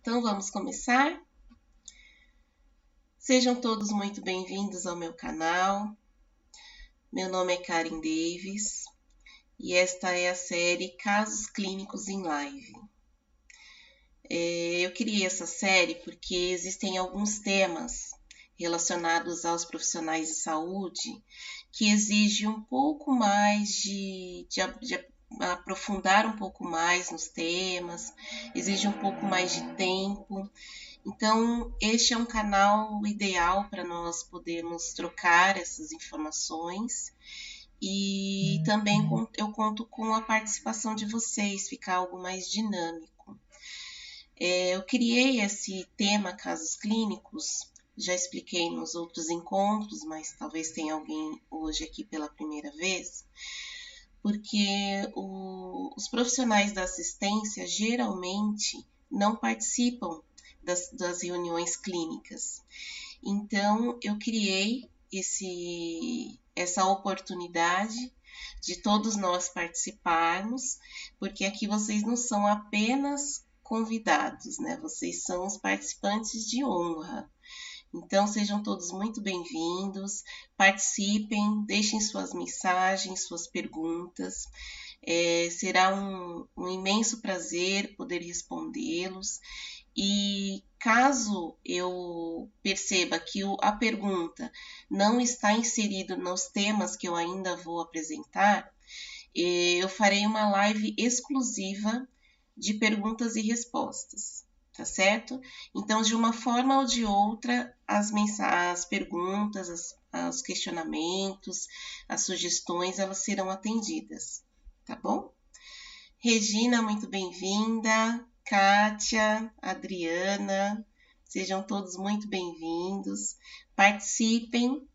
Então vamos começar? Sejam todos muito bem-vindos ao meu canal. Meu nome é Karen Davis e esta é a série Casos Clínicos em Live. Eu criei essa série porque existem alguns temas relacionados aos profissionais de saúde que exigem um pouco mais de aprofundar um pouco mais nos temas, exige um pouco mais de tempo. Então, este é um canal ideal para nós podermos trocar essas informações e também eu conto com a participação de vocês, ficar algo mais dinâmico. Eu criei esse tema casos clínicos, já expliquei nos outros encontros, mas talvez tenha alguém hoje aqui pela primeira vez, porque os profissionais da assistência geralmente não participam das reuniões clínicas. Então, eu criei essa oportunidade de todos nós participarmos, porque aqui vocês não são apenas convidados, né? Vocês são os participantes de honra. Então, sejam todos muito bem-vindos, participem, deixem suas mensagens, suas perguntas. Será um imenso prazer poder respondê-los. E caso eu perceba que a pergunta não está inserida nos temas que eu ainda vou apresentar, eu farei uma live exclusiva de perguntas e respostas, tá certo? Então, de uma forma ou de outra, as perguntas, os questionamentos, as sugestões, elas serão atendidas, tá bom? Regina, muito bem-vinda. Kátia, Adriana, sejam todos muito bem-vindos. Participem.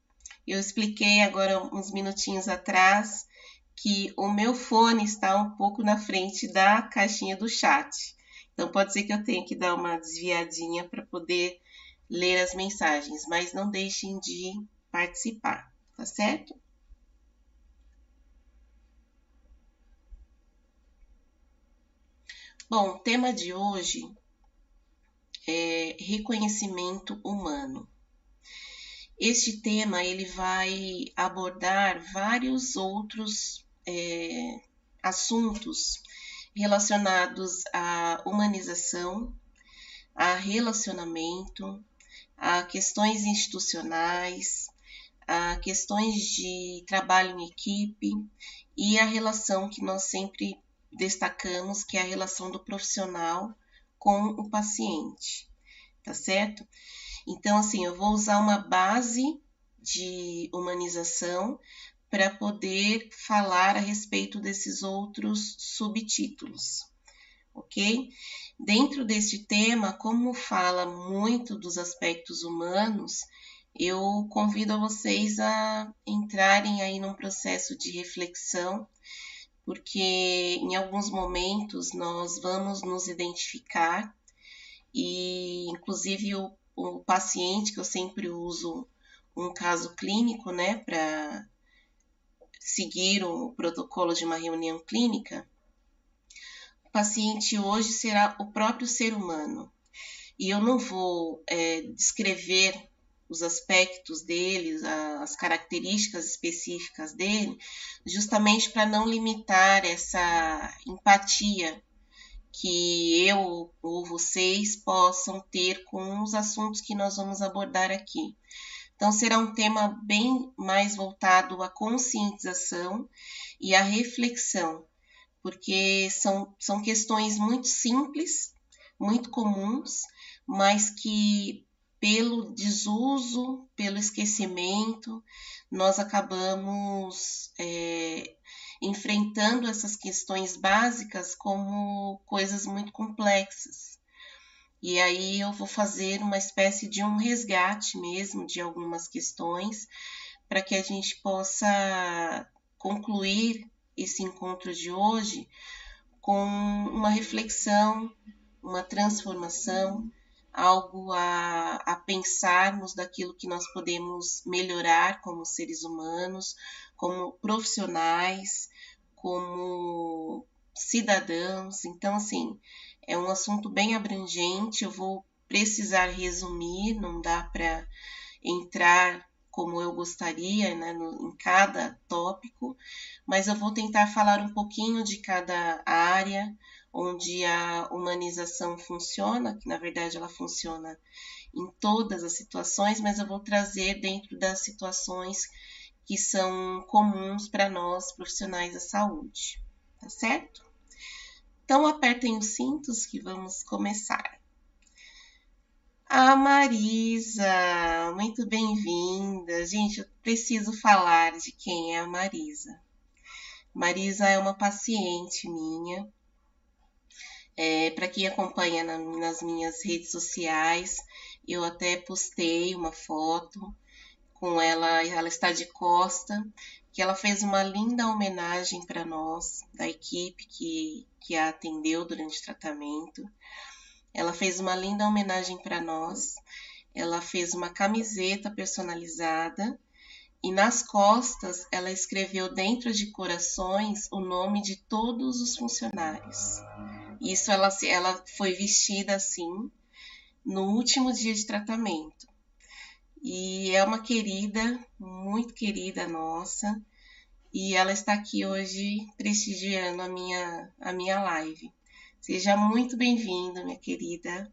Eu expliquei agora uns minutinhos atrás que o meu fone está um pouco na frente da caixinha do chat. Então, pode ser que eu tenha que dar uma desviadinha para poder ler as mensagens, mas não deixem de participar, tá certo? Bom, o tema de hoje é reconhecimento humano. Este tema ele vai abordar vários outros assuntos relacionados à humanização, a relacionamento, a questões institucionais, a questões de trabalho em equipe e a relação que nós sempre destacamos, que é a relação do profissional com o paciente, tá certo? Então, assim, eu vou usar uma base de humanização para poder falar a respeito desses outros subtítulos, ok? Dentro deste tema, como fala muito dos aspectos humanos, eu convido a vocês a entrarem aí num processo de reflexão, porque em alguns momentos nós vamos nos identificar e, inclusive, o paciente, que eu sempre uso um caso clínico, né, para seguir o protocolo de uma reunião clínica, o paciente hoje será o próprio ser humano. E eu não vou descrever os aspectos dele, as características específicas dele, justamente para não limitar essa empatia que eu ou vocês possam ter com os assuntos que nós vamos abordar aqui. Então, será um tema bem mais voltado à conscientização e à reflexão, porque são questões muito simples, muito comuns, mas que pelo desuso, pelo esquecimento, nós acabamos enfrentando essas questões básicas como coisas muito complexas. E aí eu vou fazer uma espécie de um resgate mesmo de algumas questões para que a gente possa concluir esse encontro de hoje com uma reflexão, uma transformação, algo a pensarmos daquilo que nós podemos melhorar como seres humanos, como profissionais, como cidadãos. Então, assim, É um assunto bem abrangente, eu vou precisar resumir, não dá para entrar como eu gostaria, né, em cada tópico, mas eu vou tentar falar um pouquinho de cada área onde a humanização funciona, que na verdade ela funciona em todas as situações, mas eu vou trazer dentro das situações que são comuns para nós profissionais da saúde, tá certo? Então apertem os cintos que vamos começar. A Marisa, muito bem-vinda. Gente, eu preciso falar de quem é a Marisa. Marisa é uma paciente minha. Para quem acompanha nas minhas redes sociais, eu até postei uma foto com ela, ela está de costa, que ela fez uma linda homenagem para nós, da equipe que a atendeu durante o tratamento. Ela fez uma linda homenagem para nós. Ela fez uma camiseta personalizada e nas costas ela escreveu dentro de corações o nome de todos os funcionários. Isso ela foi vestida assim no último dia de tratamento. E é uma querida, muito querida nossa, e ela está aqui hoje prestigiando a minha live. Seja muito bem-vinda, minha querida.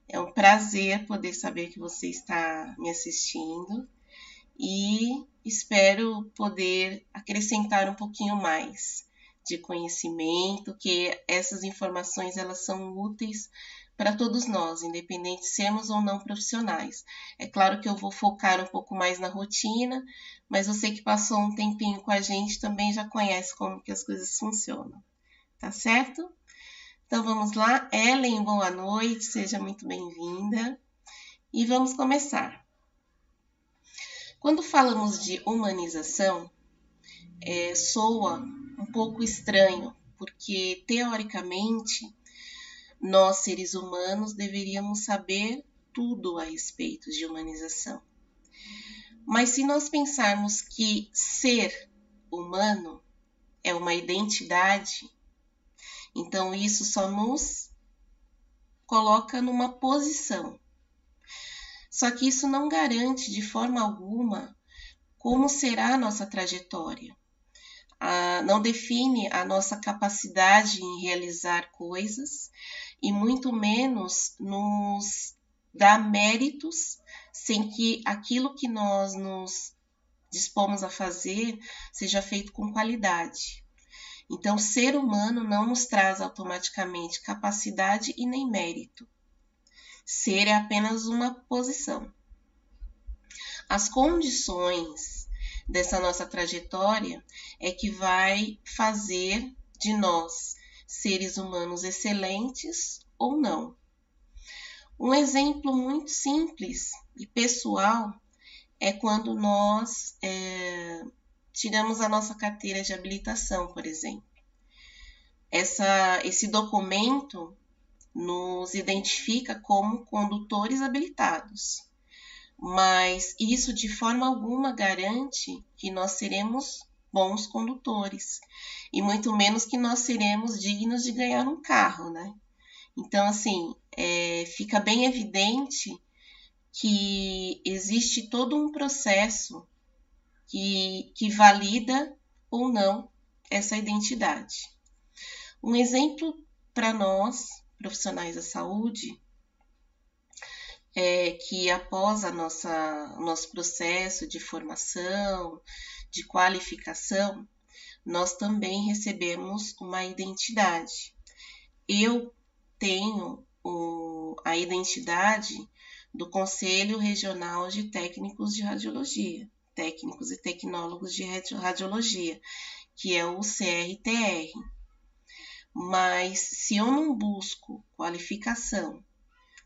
É um prazer poder saber que você está me assistindo e espero poder acrescentar um pouquinho mais de conhecimento, que essas informações elas são úteis para todos nós, independente se sermos ou não profissionais. É claro que eu vou focar um pouco mais na rotina, mas você que passou um tempinho com a gente também já conhece como que as coisas funcionam, tá certo? Então vamos lá, Ellen, boa noite, seja muito bem-vinda e vamos começar. Quando falamos de humanização, soa um pouco estranho, porque teoricamente nós seres humanos deveríamos saber tudo a respeito de humanização. Mas se nós pensarmos que ser humano é uma identidade, então isso só nos coloca numa posição. Só que isso não garante de forma alguma como será a nossa trajetória. Não define a nossa capacidade em realizar coisas e muito menos nos dá méritos sem que aquilo que nós nos dispomos a fazer seja feito com qualidade. Então, ser humano não nos traz automaticamente capacidade e nem mérito. Ser é apenas uma posição. As condições dessa nossa trajetória é que vai fazer de nós seres humanos excelentes ou não. Um exemplo muito simples e pessoal é quando nós tiramos a nossa carteira de habilitação, por exemplo. Esse documento nos identifica como condutores habilitados, mas isso de forma alguma garante que nós seremos bons condutores, e muito menos que nós seremos dignos de ganhar um carro, né? Então, assim, fica bem evidente que existe todo um processo que valida ou não essa identidade. Um exemplo para nós, profissionais da saúde, é que após nosso processo de formação, de qualificação, nós também recebemos uma identidade. Eu tenho a identidade do Conselho Regional de Técnicos de Radiologia, técnicos e tecnólogos de radiologia, que é o CRTR. Mas se eu não busco qualificação,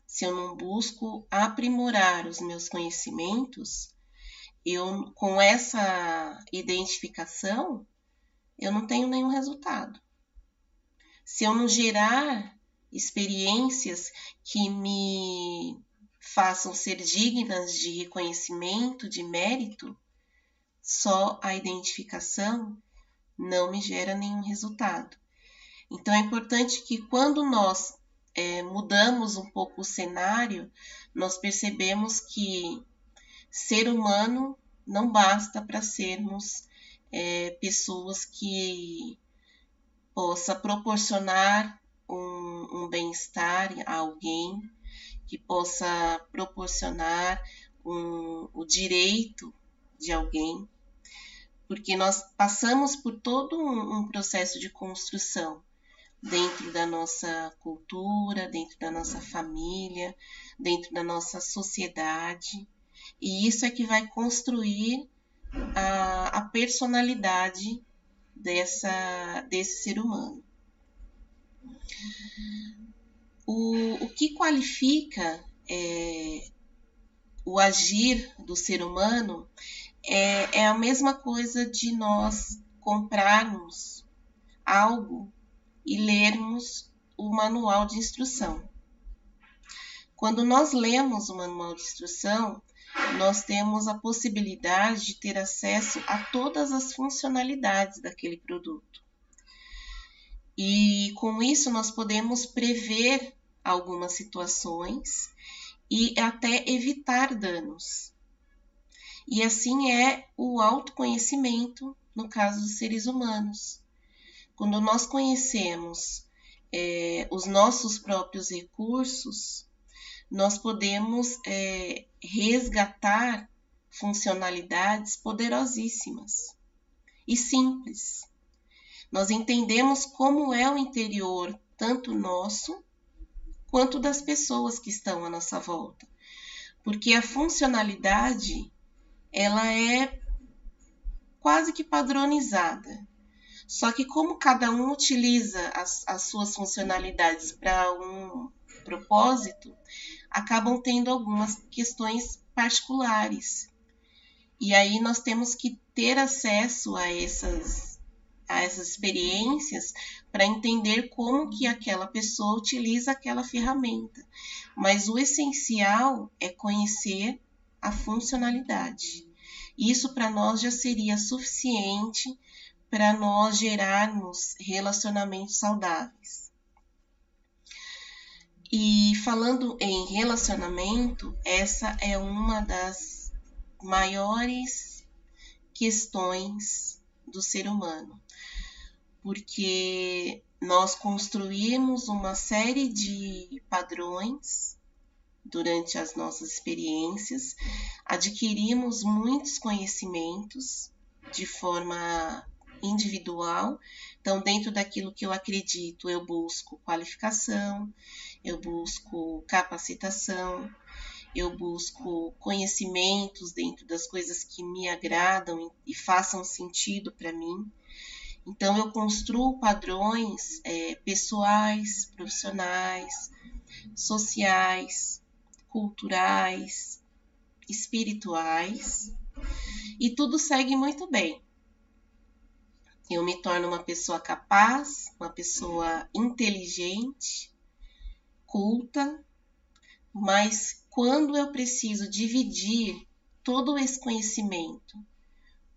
se eu não busco aprimorar os meus conhecimentos, com essa identificação, eu não tenho nenhum resultado. Se eu não gerar experiências que me façam ser dignas de reconhecimento, de mérito, só a identificação não me gera nenhum resultado. Então é importante que quando nós mudamos um pouco o cenário, nós percebemos que ser humano não basta para sermos pessoas que possa proporcionar um bem-estar a alguém, que possa proporcionar o direito de alguém, porque nós passamos por todo um processo de construção dentro da nossa cultura, dentro da nossa família, dentro da nossa sociedade, e isso é que vai construir a personalidade desse ser humano. O que qualifica o agir do ser humano é a mesma coisa de nós comprarmos algo e lermos o manual de instrução. Quando nós lemos o manual de instrução, nós temos a possibilidade de ter acesso a todas as funcionalidades daquele produto. E com isso nós podemos prever algumas situações e até evitar danos. E assim é o autoconhecimento no caso dos seres humanos. Quando nós conhecemos os nossos próprios recursos, nós podemos resgatar funcionalidades poderosíssimas e simples. Nós entendemos como é o interior, tanto nosso, quanto das pessoas que estão à nossa volta. Porque a funcionalidade, ela é quase que padronizada. Só que como cada um utiliza as suas funcionalidades para um propósito, acabam tendo algumas questões particulares. E aí nós temos que ter acesso a essas experiências para entender como que aquela pessoa utiliza aquela ferramenta. Mas o essencial é conhecer a funcionalidade. Isso para nós já seria suficiente para nós gerarmos relacionamentos saudáveis. E falando em relacionamento, essa é uma das maiores questões do ser humano, porque nós construímos uma série de padrões durante as nossas experiências, adquirimos muitos conhecimentos de forma individual. Então, dentro daquilo que eu acredito, eu busco qualificação, eu busco capacitação, eu busco conhecimentos dentro das coisas que me agradam e façam sentido para mim. Então, eu construo padrões pessoais, profissionais, sociais, culturais, espirituais, e tudo segue muito bem. Eu me torno uma pessoa capaz, uma pessoa inteligente, culta, mas quando eu preciso dividir todo esse conhecimento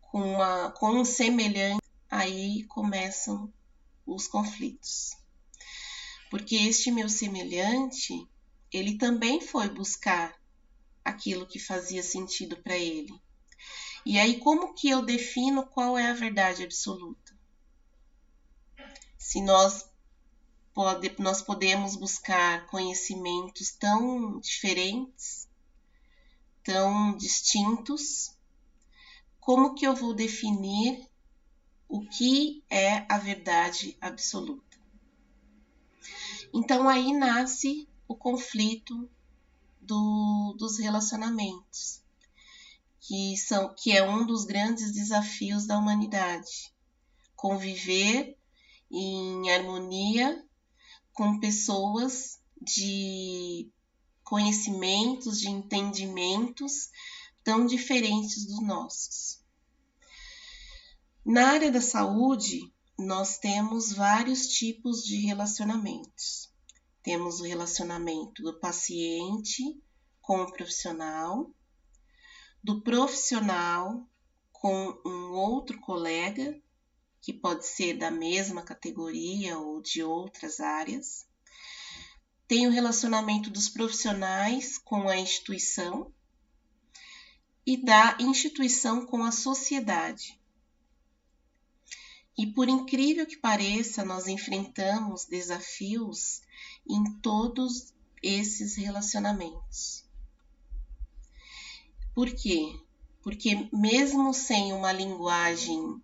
com um semelhante, aí começam os conflitos. Porque este meu semelhante, ele também foi buscar aquilo que fazia sentido para ele. E aí, como que eu defino qual é a verdade absoluta? Se nós podemos buscar conhecimentos tão diferentes, tão distintos, como que eu vou definir o que é a verdade absoluta? Então, aí nasce o conflito dos relacionamentos, que é um dos grandes desafios da humanidade. Conviver em harmonia com pessoas de conhecimentos, de entendimentos tão diferentes dos nossos. Na área da saúde, nós temos vários tipos de relacionamentos. Temos o relacionamento do paciente com o profissional, do profissional com um outro colega, que pode ser da mesma categoria ou de outras áreas. tem o relacionamento dos profissionais com a instituição e da instituição com a sociedade. E por incrível que pareça, nós enfrentamos desafios em todos esses relacionamentos. Por quê? Porque mesmo sem uma linguagem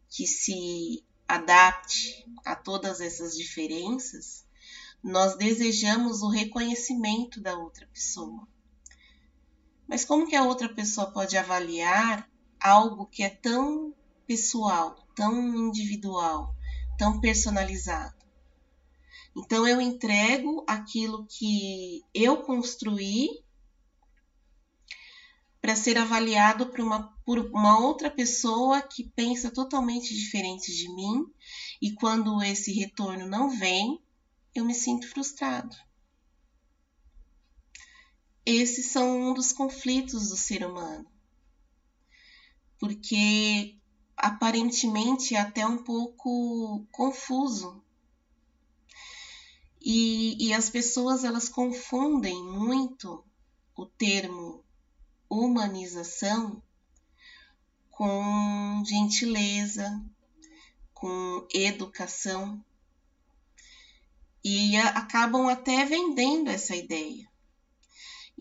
que se adapte a todas essas diferenças, nós desejamos o reconhecimento da outra pessoa. Mas como que a outra pessoa pode avaliar algo que é tão pessoal, tão individual, tão personalizado? Então eu entrego aquilo que eu construí para ser avaliado por uma outra pessoa que pensa totalmente diferente de mim, e quando esse retorno não vem, eu me sinto frustrado. Esses são um dos conflitos do ser humano, porque aparentemente é até um pouco confuso. E as pessoas, elas confundem muito o termo humanização com gentileza, com educação, e acabam até vendendo essa ideia.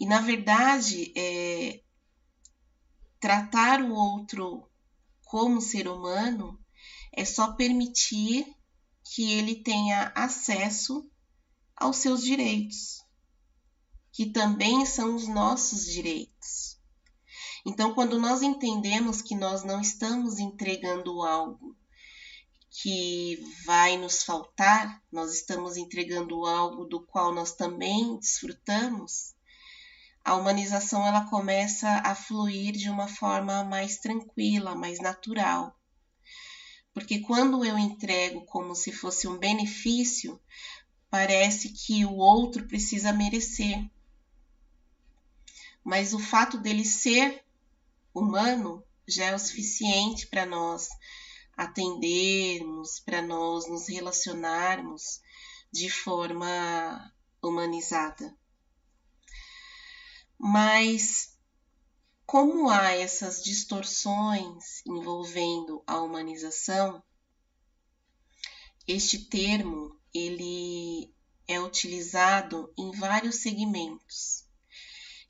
E, na verdade, tratar o outro como ser humano é só permitir que ele tenha acesso aos seus direitos, que também são os nossos direitos. Então, quando nós entendemos que nós não estamos entregando algo que vai nos faltar, nós estamos entregando algo do qual nós também desfrutamos, a humanização ela começa a fluir de uma forma mais tranquila, mais natural. Porque quando eu entrego como se fosse um benefício, parece que o outro precisa merecer. Mas o fato dele ser humano já é o suficiente para nós atendermos, para nós nos relacionarmos de forma humanizada. Mas como há essas distorções envolvendo a humanização, este termo ele é utilizado em vários segmentos.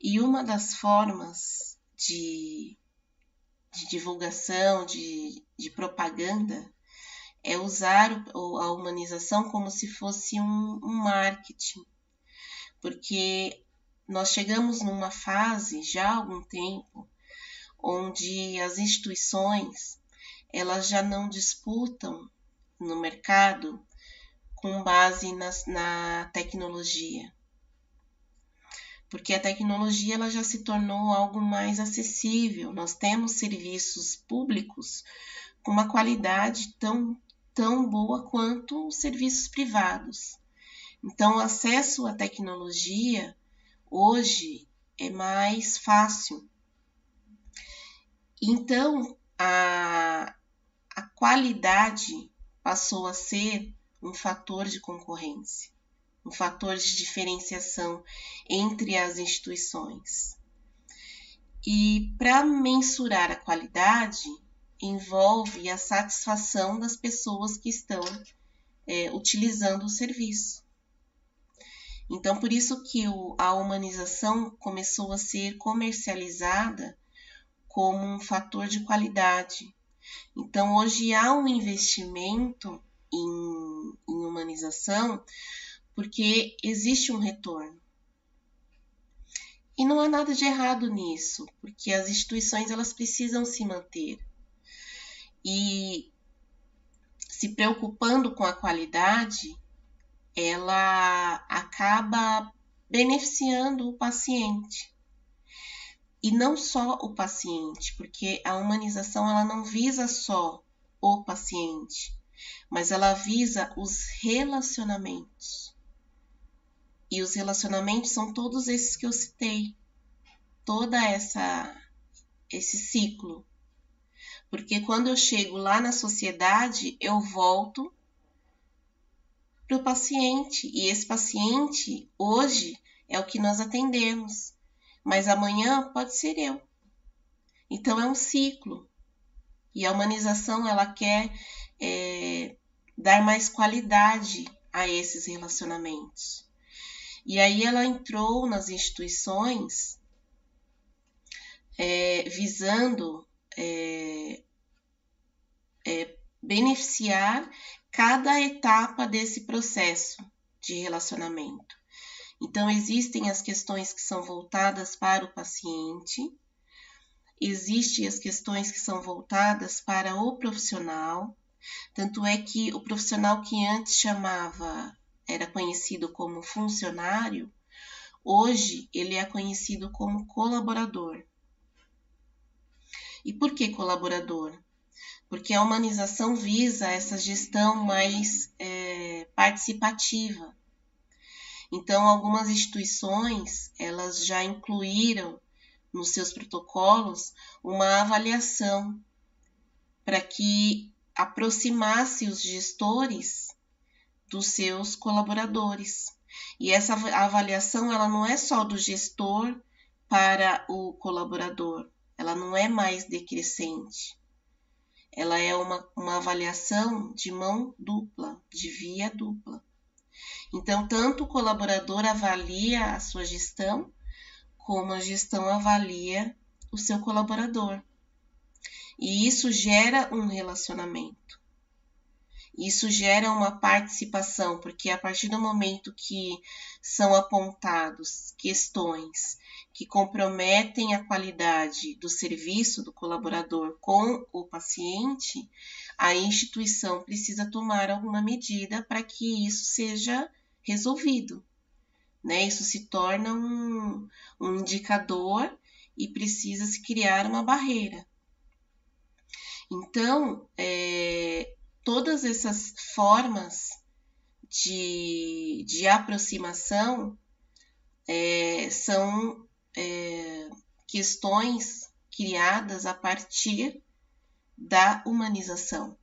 E uma das formas de divulgação, de propaganda, é usar a humanização como se fosse um marketing. Porque nós chegamos numa fase, já há algum tempo, onde as instituições elas já não disputam no mercado com base na tecnologia. Porque a tecnologia ela já se tornou algo mais acessível. Nós temos serviços públicos com uma qualidade tão boa quanto os serviços privados. Então, o acesso à tecnologia hoje é mais fácil. Então, a qualidade passou a ser um fator de concorrência, um fator de diferenciação entre as instituições. E para mensurar a qualidade, envolve a satisfação das pessoas que estão utilizando o serviço. Então, por isso que a humanização começou a ser comercializada como um fator de qualidade. Então, hoje há um investimento em humanização porque existe um retorno. E não há nada de errado nisso, porque as instituições elas precisam se manter. E se preocupando com a qualidade, ela acaba beneficiando o paciente. E não só o paciente, porque a humanização ela não visa só o paciente, mas ela visa os relacionamentos. E os relacionamentos são todos esses que eu citei, toda esse ciclo. Porque quando eu chego lá na sociedade, eu volto para o paciente. E esse paciente, hoje, é o que nós atendemos, mas amanhã pode ser eu. Então, é um ciclo. E a humanização, ela quer dar mais qualidade a esses relacionamentos. E aí ela entrou nas instituições visando beneficiar cada etapa desse processo de relacionamento. Então, existem as questões que são voltadas para o paciente, existem as questões que são voltadas para o profissional, tanto é que o profissional que antes era conhecido como funcionário, hoje ele é conhecido como colaborador. E por que colaborador? Porque a humanização visa essa gestão mais participativa. Então, algumas instituições, elas já incluíram nos seus protocolos uma avaliação para que aproximasse os gestores dos seus colaboradores. E essa avaliação, ela não é só do gestor para o colaborador, ela não é mais decrescente. Ela é uma avaliação de mão dupla, de via dupla. Então, tanto o colaborador avalia a sua gestão, como a gestão avalia o seu colaborador. E isso gera um relacionamento. Isso gera uma participação, porque a partir do momento que são apontados questões que comprometem a qualidade do serviço do colaborador com o paciente, a instituição precisa tomar alguma medida para que isso seja resolvido. Isso se torna um indicador e precisa se criar uma barreira. Então, todas essas formas de aproximação são questões criadas a partir da humanização,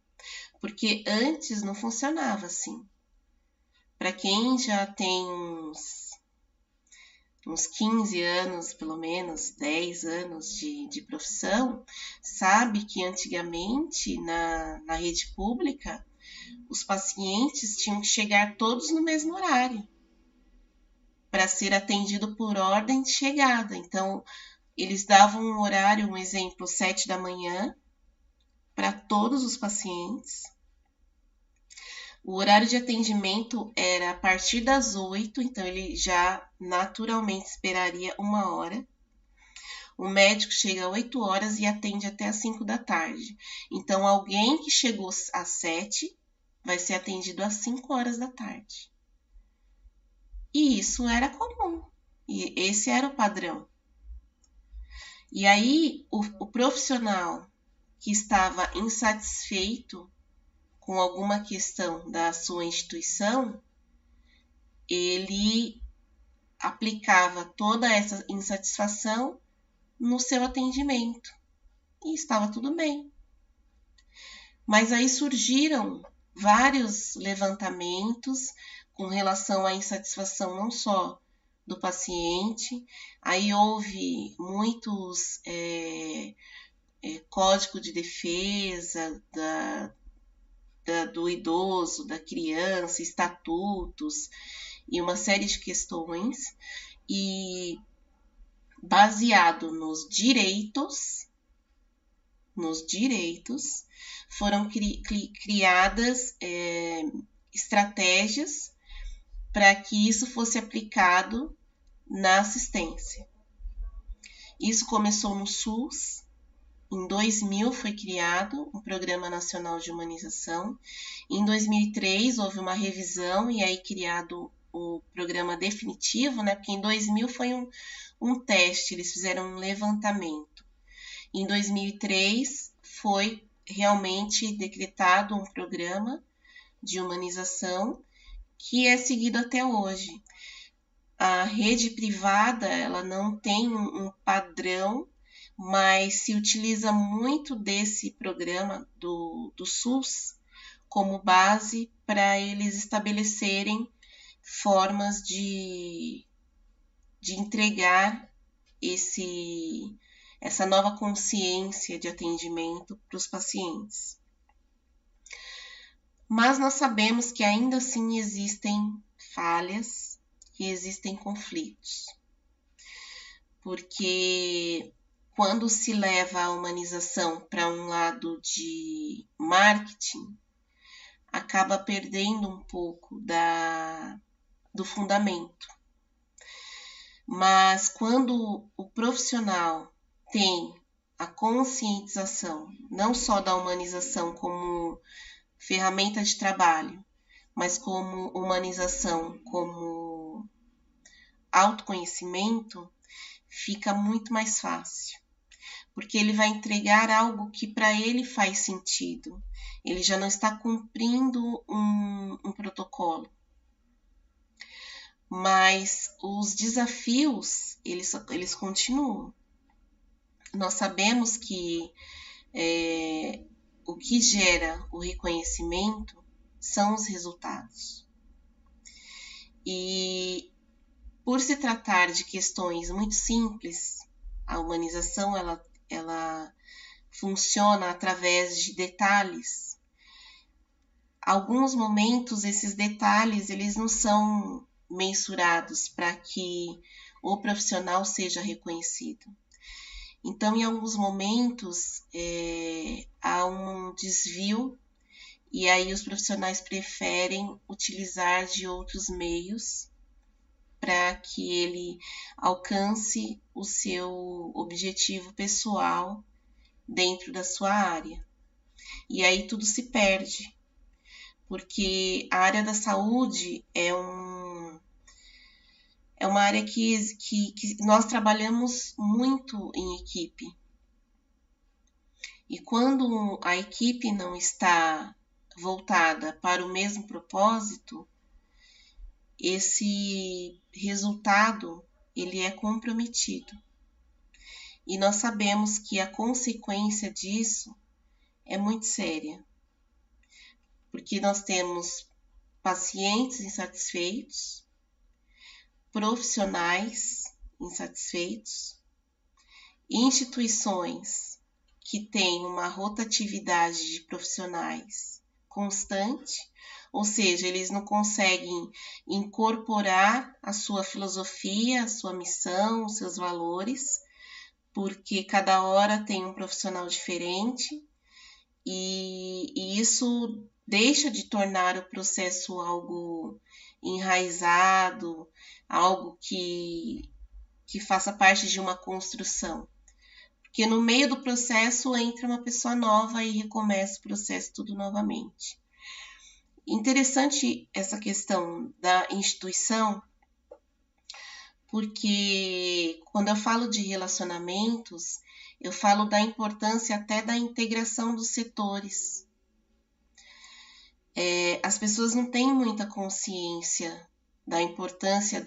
porque antes não funcionava assim. Para quem já tem uns 15 anos, pelo menos 10 anos de profissão, sabe que antigamente na rede pública os pacientes tinham que chegar todos no mesmo horário para ser atendido por ordem de chegada. Então, eles davam um horário, um exemplo, 7 da manhã para todos os pacientes. O horário de atendimento era a partir das 8, então ele já naturalmente esperaria 1 hora. O médico chega às 8 horas e atende até às 5 da tarde. Então, alguém que chegou às 7 vai ser atendido às 5 horas da tarde. E isso era comum. E esse era o padrão. E aí, o profissional que estava insatisfeito com alguma questão da sua instituição, ele aplicava toda essa insatisfação no seu atendimento. E estava tudo bem. Mas aí surgiram vários levantamentos com relação à insatisfação não só do paciente, aí houve muitos código de defesa do idoso, da criança, estatutos e uma série de questões, e baseado nos direitos, foram criadas estratégias para que isso fosse aplicado na assistência. Isso começou no SUS. Em 2000 foi criado um Programa Nacional de Humanização. Em 2003 houve uma revisão e aí criado o programa definitivo, porque em 2000 foi um teste, eles fizeram um levantamento. Em 2003 foi realmente decretado um programa de humanização que é seguido até hoje. A rede privada, ela não tem um padrão, mas se utiliza muito desse programa do SUS como base para eles estabelecerem formas de entregar essa nova consciência de atendimento para os pacientes. Mas nós sabemos que ainda assim existem falhas e existem conflitos, porque quando se leva a humanização para um lado de marketing, acaba perdendo um pouco do fundamento. Mas quando o profissional tem a conscientização, não só da humanização como ferramenta de trabalho, mas como humanização, como autoconhecimento, fica muito mais fácil, porque ele vai entregar algo que para ele faz sentido. Ele já não está cumprindo um protocolo. Mas os desafios, eles continuam. Nós sabemos que o que gera o reconhecimento são os resultados. E por se tratar de questões muito simples, a humanização ela funciona através de detalhes. Alguns momentos esses detalhes eles não são mensurados para que o profissional seja reconhecido. Então, em alguns momentos, há um desvio e aí os profissionais preferem utilizar de outros meios para que ele alcance o seu objetivo pessoal dentro da sua área. E aí tudo se perde, porque a área da saúde é uma área que nós trabalhamos muito em equipe. E quando a equipe não está voltada para o mesmo propósito, esse resultado ele é comprometido. E nós sabemos que a consequência disso é muito séria, porque nós temos pacientes insatisfeitos, profissionais insatisfeitos, instituições que têm uma rotatividade de profissionais constante, ou seja, eles não conseguem incorporar a sua filosofia, a sua missão, os seus valores, porque cada hora tem um profissional diferente e isso deixa de tornar o processo algo enraizado, algo que faça parte de uma construção. Porque no meio do processo entra uma pessoa nova e recomeça o processo tudo novamente. Interessante essa questão da instituição, porque quando eu falo de relacionamentos, eu falo da importância até da integração dos setores. As pessoas não têm muita consciência da importância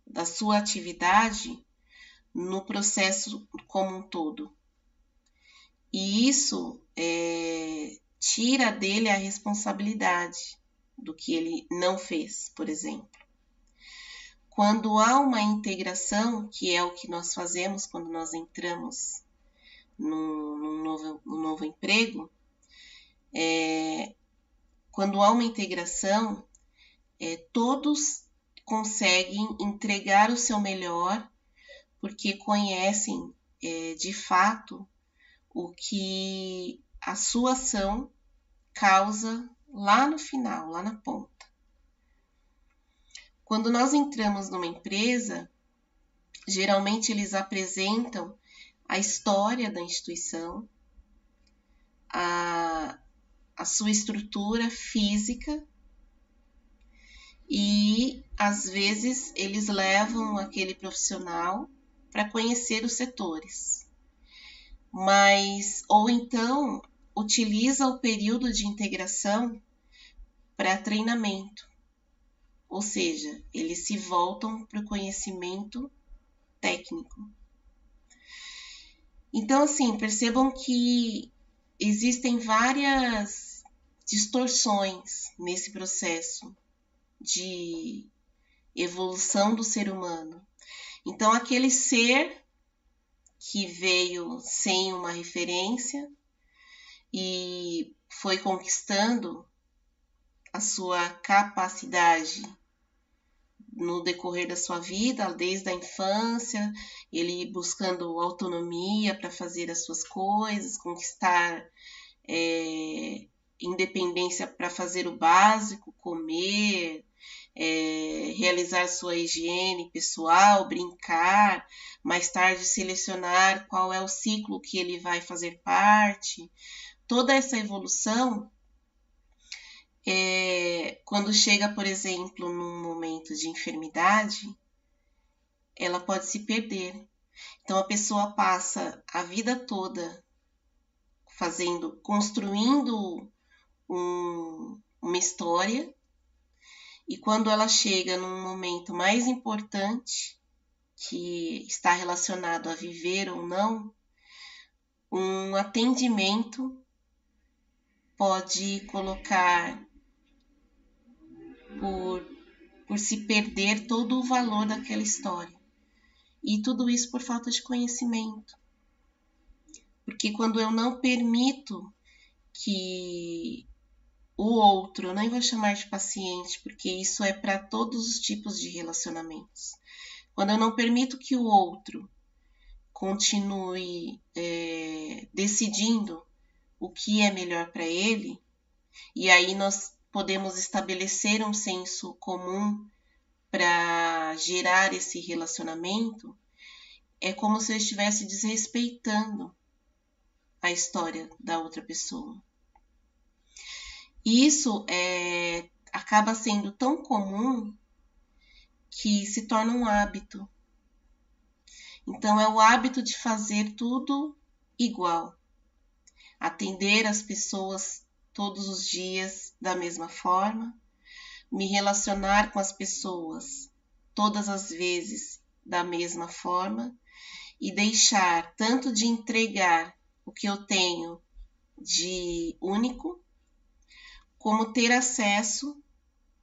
da sua atividade no processo como um todo. E isso tira dele a responsabilidade do que ele não fez, por exemplo. Quando há uma integração, que é o que nós fazemos quando nós entramos no novo emprego, quando há uma integração, todos conseguem entregar o seu melhor, porque conhecem de fato o que a sua ação causa lá no final, lá na ponta. Quando nós entramos numa empresa, geralmente eles apresentam a história da instituição, a sua estrutura física e, às vezes, eles levam aquele profissional para conhecer os setores. Ou então, utiliza o período de integração para treinamento. Ou seja, eles se voltam para o conhecimento técnico. Então, assim, percebam que existem várias distorções nesse processo de evolução do ser humano. Então, aquele ser que veio sem uma referência e foi conquistando a sua capacidade no decorrer da sua vida, desde a infância, ele buscando autonomia para fazer as suas coisas, conquistar independência para fazer o básico, comer, realizar sua higiene pessoal, brincar, mais tarde selecionar qual é o ciclo que ele vai fazer parte. Toda essa evolução, quando chega, por exemplo, num momento de enfermidade, ela pode se perder. Então a pessoa passa a vida toda construindo uma história, e quando ela chega num momento mais importante, que está relacionado a viver ou não, um atendimento pode colocar por se perder todo o valor daquela história. E tudo isso por falta de conhecimento. Porque quando eu não permito que o outro, eu nem vou chamar de paciente, porque isso é para todos os tipos de relacionamentos. Quando eu não permito que o outro continue decidindo o que é melhor para ele, e aí nós podemos estabelecer um senso comum para gerar esse relacionamento, é como se eu estivesse desrespeitando a história da outra pessoa. E isso acaba sendo tão comum que se torna um hábito. Então, é o hábito de fazer tudo igual. Atender as pessoas todos os dias da mesma forma, me relacionar com as pessoas todas as vezes da mesma forma e deixar tanto de entregar o que eu tenho de único, como ter acesso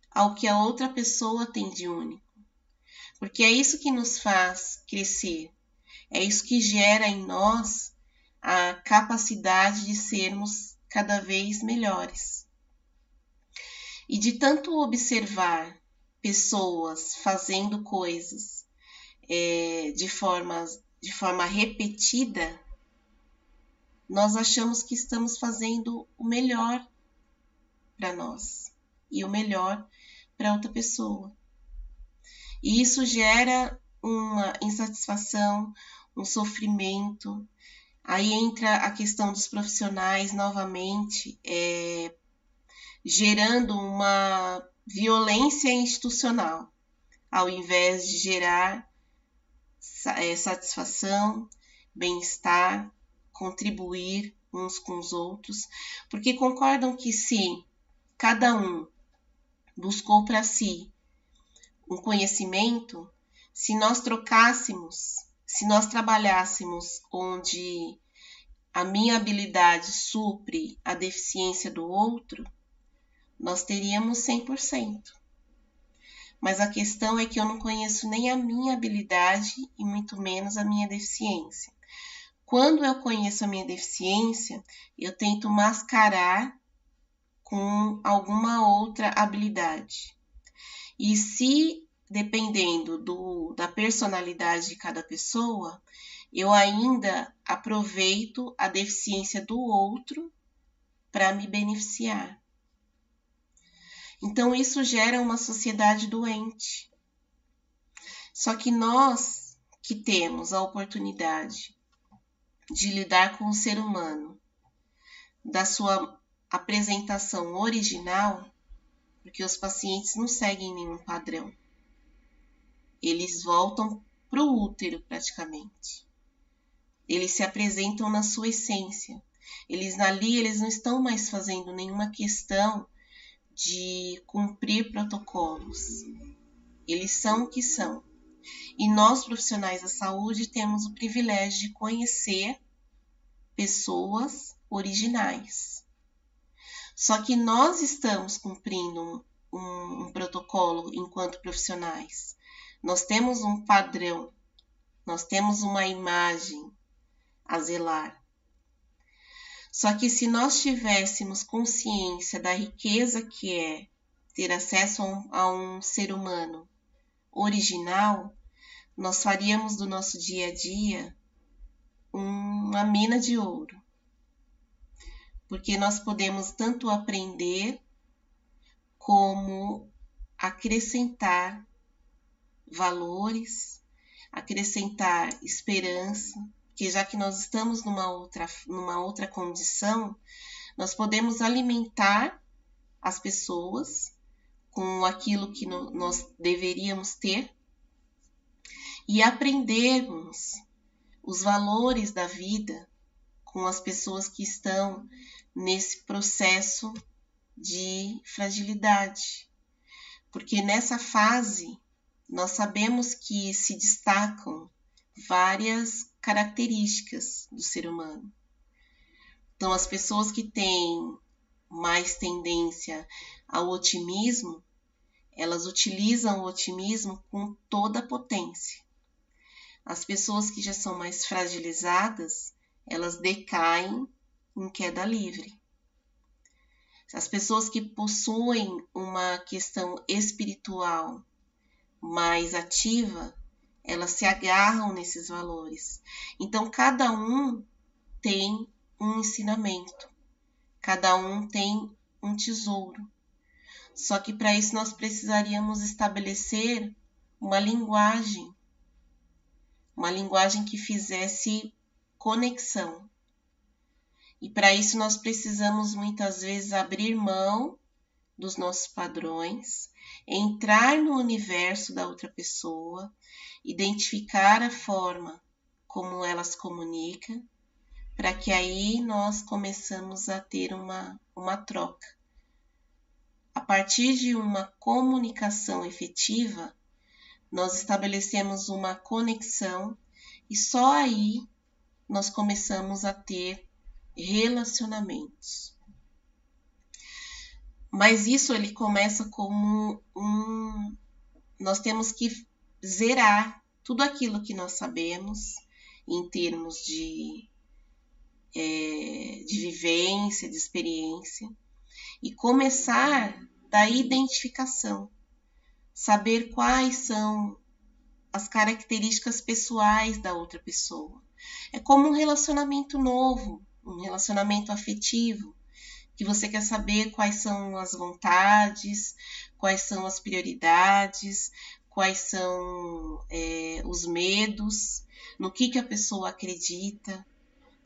ao que a outra pessoa tem de único. Porque é isso que nos faz crescer, é isso que gera em nós a capacidade de sermos cada vez melhores. E de tanto observar pessoas fazendo coisas de forma repetida, nós achamos que estamos fazendo o melhor para nós e o melhor para outra pessoa. E isso gera uma insatisfação, um sofrimento. Aí entra a questão dos profissionais novamente, gerando uma violência institucional, ao invés de gerar satisfação, bem-estar, contribuir uns com os outros, porque concordam que se cada um buscou para si um conhecimento, se nós trocássemos, se nós trabalhássemos onde a minha habilidade supre a deficiência do outro, nós teríamos 100%. Mas a questão é que eu não conheço nem a minha habilidade e muito menos a minha deficiência. Quando eu conheço a minha deficiência, eu tento mascarar com alguma outra habilidade. E se, dependendo da personalidade de cada pessoa, eu ainda aproveito a deficiência do outro para me beneficiar. Então, isso gera uma sociedade doente. Só que nós que temos a oportunidade de lidar com o ser humano, da sua apresentação original, porque os pacientes não seguem nenhum padrão. Eles voltam para o útero praticamente. Eles se apresentam na sua essência. Eles não estão mais fazendo nenhuma questão de cumprir protocolos. Eles são o que são. E nós, profissionais da saúde, temos o privilégio de conhecer pessoas originais. Só que nós estamos cumprindo um protocolo enquanto profissionais. Nós temos um padrão, nós temos uma imagem a zelar. Só que se nós tivéssemos consciência da riqueza que é ter acesso a um ser humano original, nós faríamos do nosso dia a dia uma mina de ouro. Porque nós podemos tanto aprender como acrescentar valores, acrescentar esperança, porque já que nós estamos numa outra condição, nós podemos alimentar as pessoas com aquilo que nós deveríamos ter e aprendermos os valores da vida com as pessoas que estão nesse processo de fragilidade. Porque nessa fase nós sabemos que se destacam várias características do ser humano. Então, as pessoas que têm mais tendência ao otimismo, elas utilizam o otimismo com toda a potência. As pessoas que já são mais fragilizadas, elas decaem em queda livre. As pessoas que possuem uma questão espiritual mais ativa, elas se agarram nesses valores. Então, cada um tem um ensinamento, cada um tem um tesouro. Só que para isso nós precisaríamos estabelecer uma linguagem que fizesse conexão. E para isso nós precisamos muitas vezes abrir mão dos nossos padrões, entrar no universo da outra pessoa, identificar a forma como ela se comunica, para que aí nós começamos a ter uma troca. A partir de uma comunicação efetiva, nós estabelecemos uma conexão e só aí nós começamos a ter relacionamentos. Mas isso ele começa como nós temos que zerar tudo aquilo que nós sabemos em termos de vivência, de experiência, e começar da identificação, saber quais são as características pessoais da outra pessoa. É como um relacionamento novo, um relacionamento afetivo, que você quer saber quais são as vontades, quais são as prioridades, quais são os medos, no que a pessoa acredita,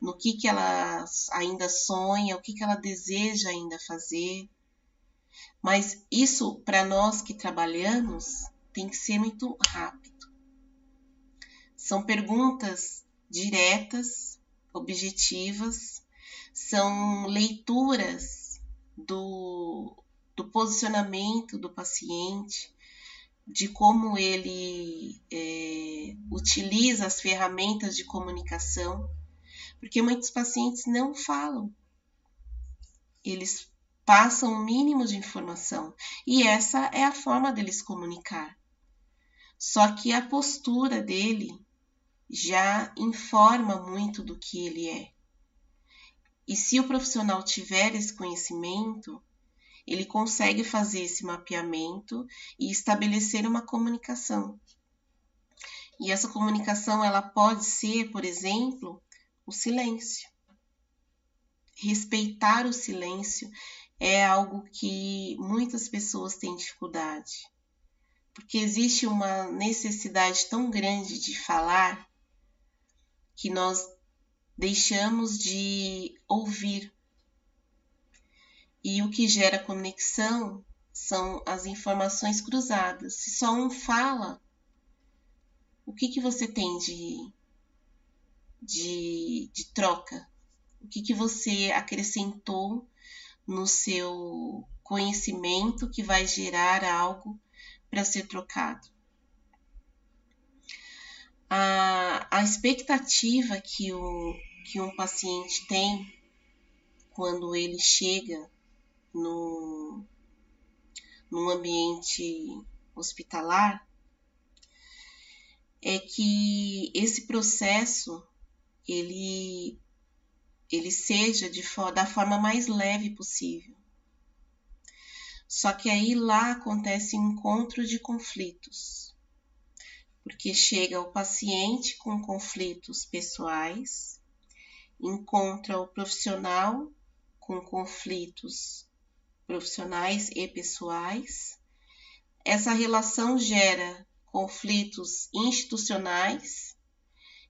no que ela ainda sonha, o que ela deseja ainda fazer. Mas isso, para nós que trabalhamos, tem que ser muito rápido. São perguntas diretas, objetivas, são leituras do posicionamento do paciente, de como ele utiliza as ferramentas de comunicação, porque muitos pacientes não falam, eles passam o mínimo de informação, e essa é a forma deles comunicar. Só que a postura dele já informa muito do que ele é. E se o profissional tiver esse conhecimento, ele consegue fazer esse mapeamento e estabelecer uma comunicação. E essa comunicação, ela pode ser, por exemplo, o silêncio. Respeitar o silêncio é algo que muitas pessoas têm dificuldade, porque existe uma necessidade tão grande de falar que nós deixamos de ouvir. E o que gera conexão são as informações cruzadas. Se só um fala, o que você tem de troca? O que você acrescentou no seu conhecimento que vai gerar algo para ser trocado? A expectativa que um paciente tem quando ele chega num ambiente hospitalar, é que esse processo ele seja da forma mais leve possível. Só que aí lá acontece um encontro de conflitos, porque chega o paciente com conflitos pessoais, encontra o profissional com conflitos profissionais e pessoais. Essa relação gera conflitos institucionais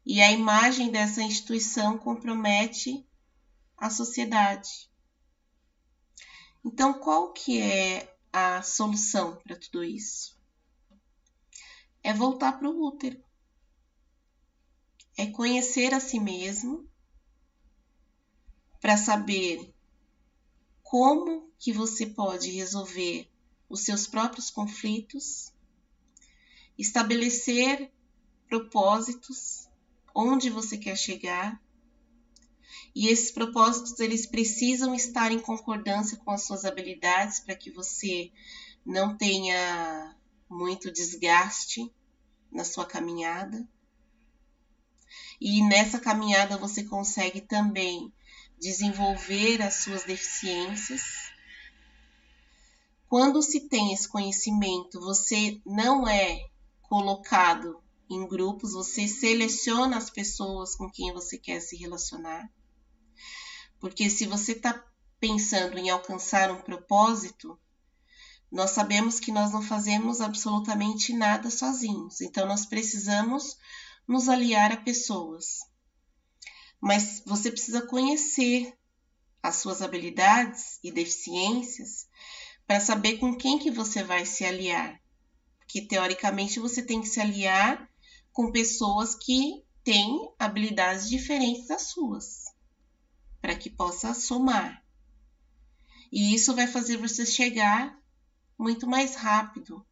e a imagem dessa instituição compromete a sociedade. Então, qual que é a solução para tudo isso? É voltar para o útero. É conhecer a si mesmo para saber como que você pode resolver os seus próprios conflitos, estabelecer propósitos, onde você quer chegar, e esses propósitos eles precisam estar em concordância com as suas habilidades para que você não tenha muito desgaste na sua caminhada. E nessa caminhada você consegue também desenvolver as suas deficiências. Quando se tem esse conhecimento, você não é colocado em grupos, você seleciona as pessoas com quem você quer se relacionar. Porque se você está pensando em alcançar um propósito, nós sabemos que nós não fazemos absolutamente nada sozinhos. Então, nós precisamos nos aliar a pessoas. Mas você precisa conhecer as suas habilidades e deficiências para saber com quem que você vai se aliar. Porque, teoricamente, você tem que se aliar com pessoas que têm habilidades diferentes das suas, para que possa somar. E isso vai fazer você chegar muito mais rápido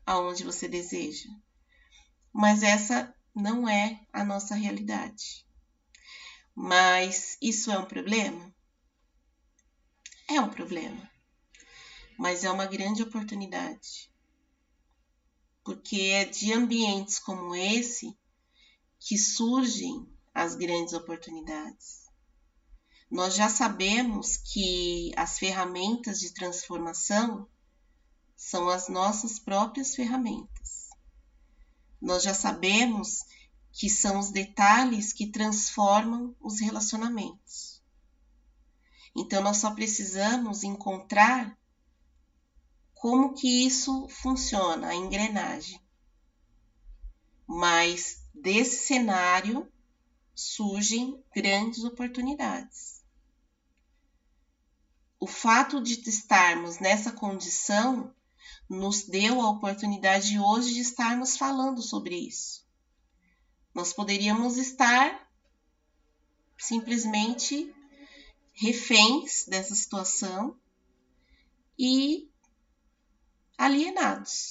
aonde você deseja. Mas essa não é a nossa realidade. Mas isso é um problema? É um problema. Mas é uma grande oportunidade. Porque é de ambientes como esse que surgem as grandes oportunidades. Nós já sabemos que as ferramentas de transformação são as nossas próprias ferramentas. Nós já sabemos que são os detalhes que transformam os relacionamentos. Então, nós só precisamos encontrar como que isso funciona, a engrenagem. Mas desse cenário surgem grandes oportunidades. O fato de estarmos nessa condição nos deu a oportunidade hoje de estarmos falando sobre isso. Nós poderíamos estar simplesmente reféns dessa situação e alienados,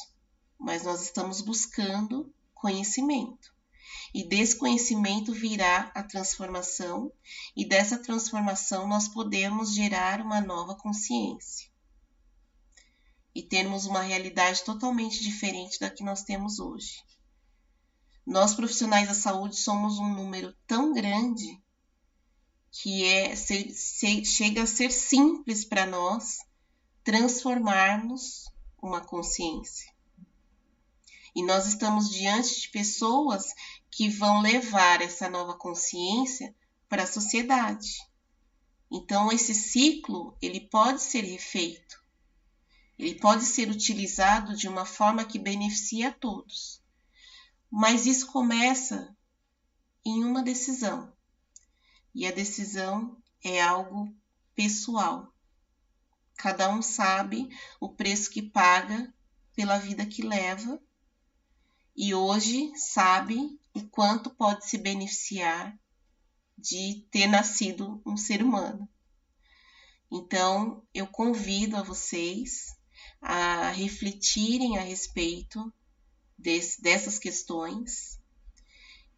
mas nós estamos buscando conhecimento. E desse conhecimento virá a transformação, e dessa transformação nós podemos gerar uma nova consciência e termos uma realidade totalmente diferente da que nós temos hoje. Nós, profissionais da saúde, somos um número tão grande que chega a ser simples para nós transformarmos uma consciência. E nós estamos diante de pessoas que vão levar essa nova consciência para a sociedade. Então, esse ciclo, ele pode ser refeito. Ele pode ser utilizado de uma forma que beneficie a todos. Mas isso começa em uma decisão. E a decisão é algo pessoal. Cada um sabe o preço que paga pela vida que leva e hoje sabe o quanto pode se beneficiar de ter nascido um ser humano. Então, eu convido a vocês a refletirem a respeito dessas questões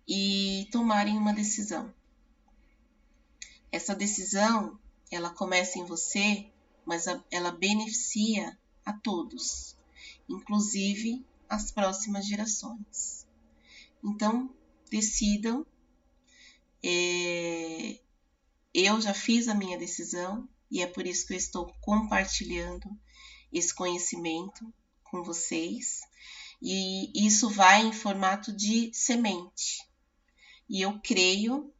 e tomarem uma decisão. Essa decisão, ela começa em você mas ela beneficia a todos, inclusive as próximas gerações. Então, decidam. Eu já fiz a minha decisão e é por isso que eu estou compartilhando esse conhecimento com vocês. E isso vai em formato de semente. E eu creio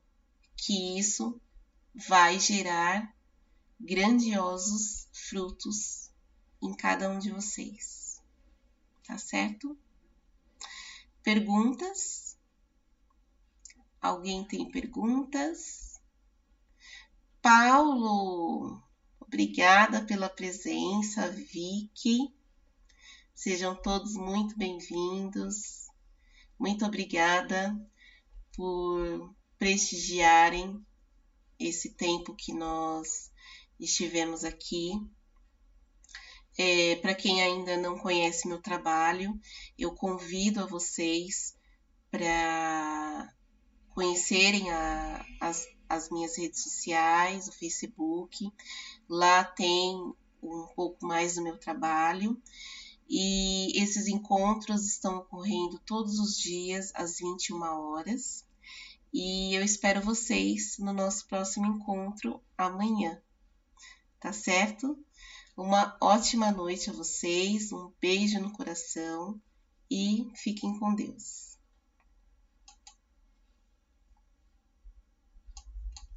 que isso vai gerar grandiosos frutos em cada um de vocês. Tá certo? Perguntas? Alguém tem perguntas? Paulo, obrigada pela presença. Vicky, sejam todos muito bem-vindos. Muito obrigada por prestigiarem esse tempo que nós estivemos aqui. Para quem ainda não conhece meu trabalho, eu convido a vocês para conhecerem as minhas redes sociais, o Facebook. Lá tem um pouco mais do meu trabalho. E esses encontros estão ocorrendo todos os dias às 21 horas. E eu espero vocês no nosso próximo encontro amanhã. Tá certo? Uma ótima noite a vocês, um beijo no coração e fiquem com Deus.